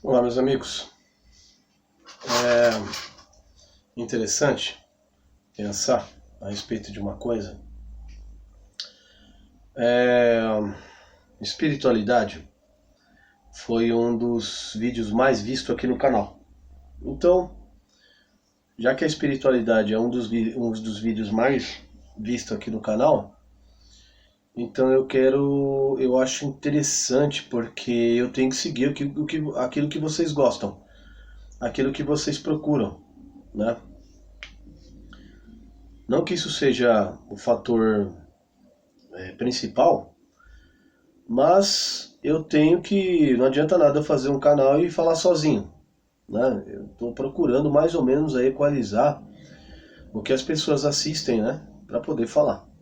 Olá, meus amigos. É interessante pensar a respeito de uma coisa. É, Espiritualidade foi um dos vídeos mais vistos aqui no canal. Então, já que a espiritualidade é um dos vídeos mais vistos aqui no canal, então eu acho interessante porque eu tenho que seguir aquilo que vocês gostam, aquilo que vocês procuram, né? Não que isso seja o fator principal, mas eu tenho que. Não adianta nada eu fazer um canal e falar sozinho, né? Eu estou procurando mais ou menos aí equalizar o que as pessoas assistem, né? Para poder falar.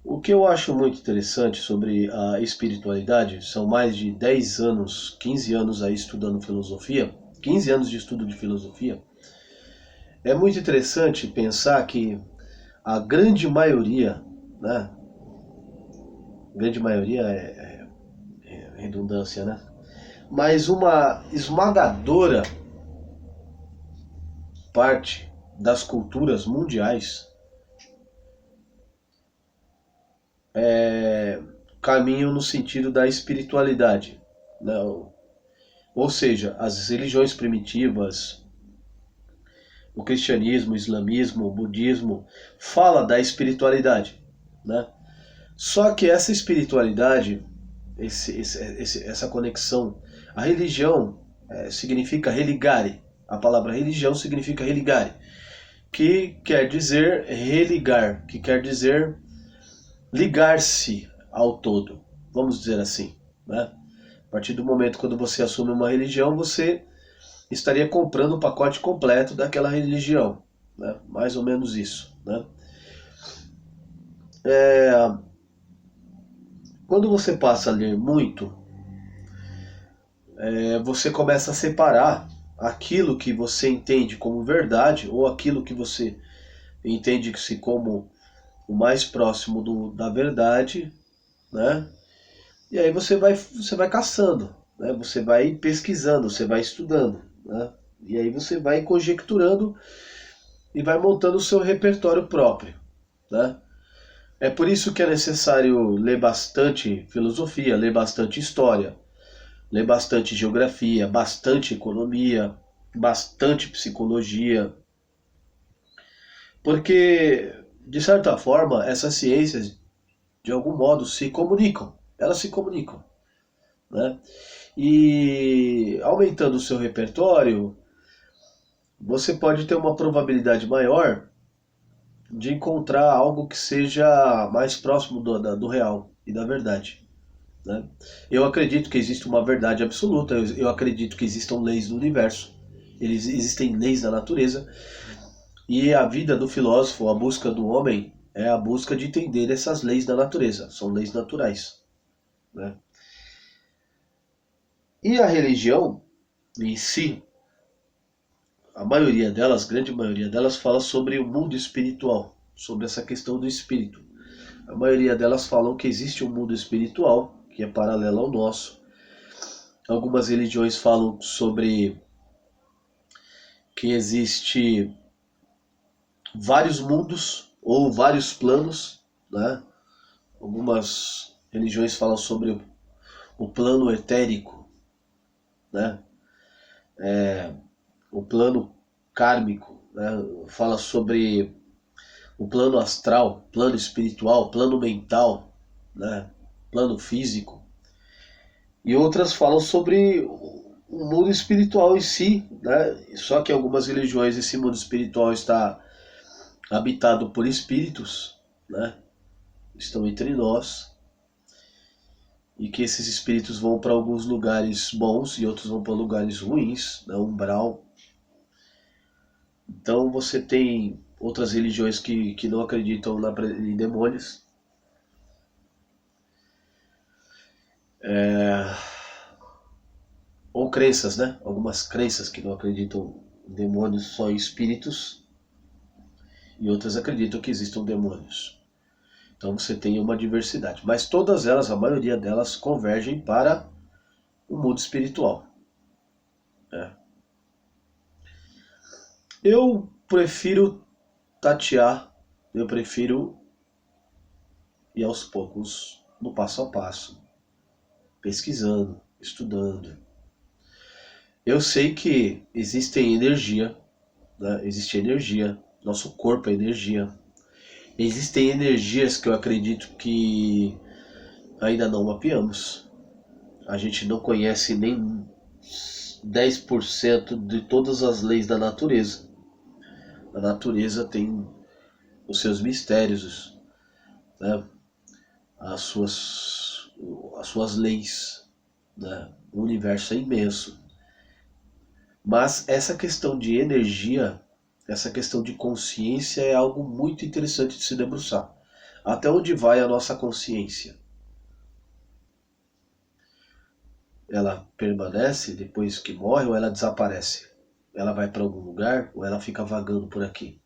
O que eu acho muito interessante sobre a espiritualidade, são mais de 10 anos, 15 anos aí estudando filosofia, 15 anos de estudo de filosofia. É muito interessante pensar que a grande maioria, né? Grande maioria é redundância, né? Mas uma esmagadora parte das culturas mundiais caminham no sentido da espiritualidade, né? Ou seja, as religiões primitivas, o cristianismo, o islamismo, o budismo, fala da espiritualidade, né? Só que essa espiritualidade, essa conexão, a religião significa religare. A palavra religião significa religare, que quer dizer religar, que quer dizer ligar-se ao todo, vamos dizer assim, né? A partir do momento quando você assume uma religião, você estaria comprando o pacote completo daquela religião, né? Mais ou menos isso, né? Quando você passa a ler muito, você começa a separar aquilo que você entende como verdade ou aquilo que você entende-se como o mais próximo da verdade, né? E aí você vai caçando, né? Você vai pesquisando, você vai estudando, né? E aí você vai conjecturando e vai montando o seu repertório próprio, né? É por isso que é necessário ler bastante filosofia, ler bastante história, ler bastante geografia, bastante economia, bastante psicologia, porque de certa forma essas ciências de algum modo se comunicam, elas se comunicam, né? E aumentando o seu repertório, você pode ter uma probabilidade maior de encontrar algo que seja mais próximo do real e da verdade, né? Eu acredito que existe uma verdade absoluta, eu acredito que existam leis do universo, existem leis da natureza, e a vida do filósofo, a busca do homem, é a busca de entender essas leis da natureza, são leis naturais, né? E a religião em si, a maioria delas, grande maioria delas, fala sobre o mundo espiritual, sobre essa questão do espírito. A maioria delas falam que existe um mundo espiritual, que é paralelo ao nosso. Algumas religiões falam sobre que existe vários mundos ou vários planos, né? Algumas religiões falam sobre o plano etérico, né? O plano kármico, né? Fala sobre o plano astral, plano espiritual, plano mental, né? Plano físico. E outras falam sobre o mundo espiritual em si, né? Só que em algumas religiões esse mundo espiritual está habitado por espíritos, né? Estão entre nós, e que esses espíritos vão para alguns lugares bons e outros vão para lugares ruins, né? Umbral. Então você tem outras religiões que não acreditam em demônios. Ou crenças, né? Algumas crenças que não acreditam em demônios, só em espíritos, e outras acreditam que existam demônios. Então você tem uma diversidade. Mas todas elas, a maioria delas, convergem para o mundo espiritual. Né? Eu prefiro tatear, eu prefiro ir aos poucos, no passo a passo, pesquisando, estudando. Eu sei que existem energia, né? Existe energia, nosso corpo é energia. Existem energias que eu acredito que ainda não mapeamos. A gente não conhece nem 10% de todas as leis da natureza. A natureza tem os seus mistérios, né? as, suas, as suas leis. Né? O universo é imenso. Mas essa questão de energia, essa questão de consciência é algo muito interessante de se debruçar. Até onde vai a nossa consciência? Ela permanece depois que morre ou ela desaparece? Ela vai para algum lugar ou ela fica vagando por aqui?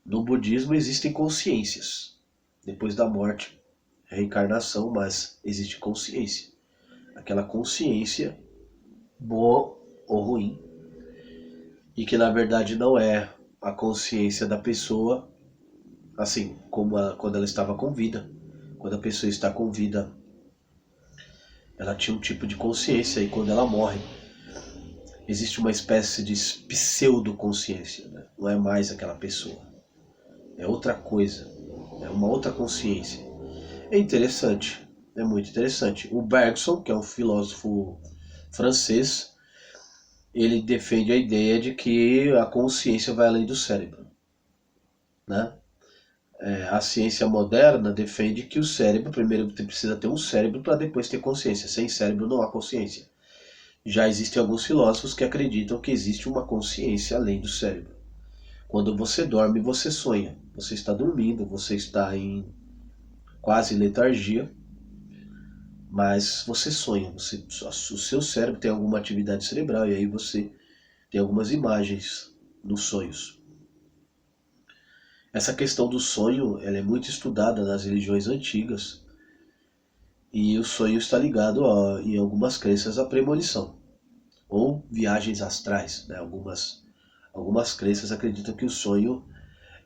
No budismo existem consciências. Depois da morte, reencarnação, mas existe consciência. Aquela consciência, boa ou ruim, e que na verdade não é a consciência da pessoa, assim, como quando ela estava com vida. Quando a pessoa está com vida, ela tinha um tipo de consciência, e quando ela morre, existe uma espécie de pseudoconsciência, né? Não é mais aquela pessoa, é outra coisa, é uma outra consciência. É interessante, é muito interessante. O Bergson, que é um filósofo francês, ele defende a ideia de que a consciência vai além do cérebro, né? A ciência moderna defende que o cérebro, primeiro você precisa ter um cérebro para depois ter consciência. Sem cérebro não há consciência. Já existem alguns filósofos que acreditam que existe uma consciência além do cérebro. Quando você dorme, você sonha. Você está dormindo, você está em quase letargia, mas você sonha. O seu cérebro tem alguma atividade cerebral e aí você tem algumas imagens nos sonhos. Essa questão do sonho, ela é muito estudada nas religiões antigas, e o sonho está ligado em algumas crenças à premonição ou viagens astrais, né? Algumas crenças acreditam que o sonho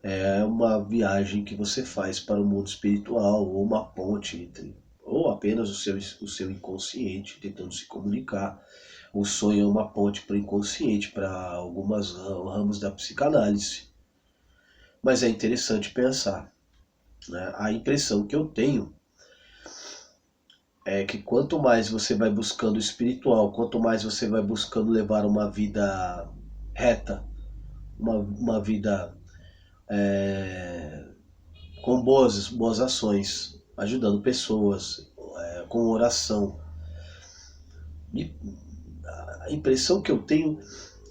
é uma viagem que você faz para o mundo espiritual, ou uma ponte entre, ou apenas o seu inconsciente tentando se comunicar. O sonho é uma ponte para o inconsciente, para algumas ramos da psicanálise. Mas é interessante pensar, né? A impressão que eu tenho é que quanto mais você vai buscando o espiritual, quanto mais você vai buscando levar uma vida reta, uma vida com boas ações, ajudando pessoas, com oração. E a impressão que eu tenho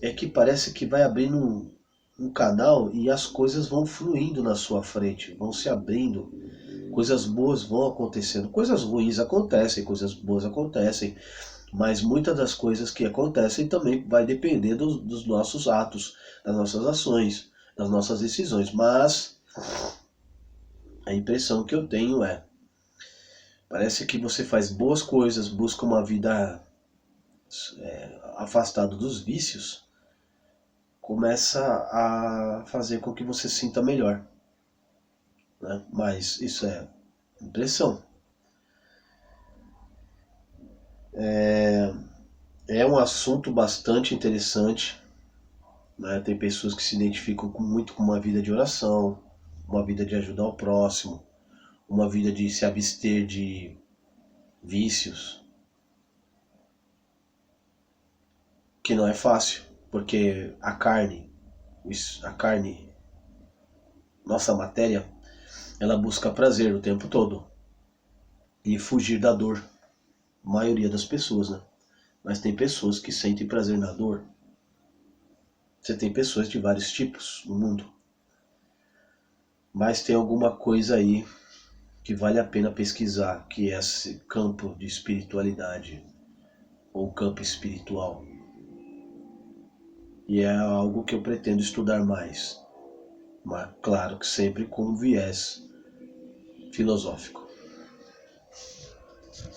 é que parece que vai abrindo um canal e as coisas vão fluindo na sua frente, vão se abrindo, coisas boas vão acontecendo, coisas ruins acontecem, coisas boas acontecem, mas muitas das coisas que acontecem também vai depender dos nossos atos, das nossas ações, das nossas decisões. Mas a impressão que eu tenho parece que você faz boas coisas, busca uma vida afastado dos vícios, começa a fazer com que você se sinta melhor, né? Mas isso é impressão. É um assunto bastante interessante, né? Tem pessoas que se identificam muito com uma vida de oração, uma vida de ajudar o próximo, uma vida de se abster de vícios, que não é fácil, porque a carne, nossa matéria, ela busca prazer o tempo todo e fugir da dor. A maioria das pessoas, né? Mas tem pessoas que sentem prazer na dor. Você tem pessoas de vários tipos no mundo. Mas tem alguma coisa aí que vale a pena pesquisar, que é esse campo de espiritualidade, ou campo espiritual. E é algo que eu pretendo estudar mais. Mas claro que sempre com um viés filosófico.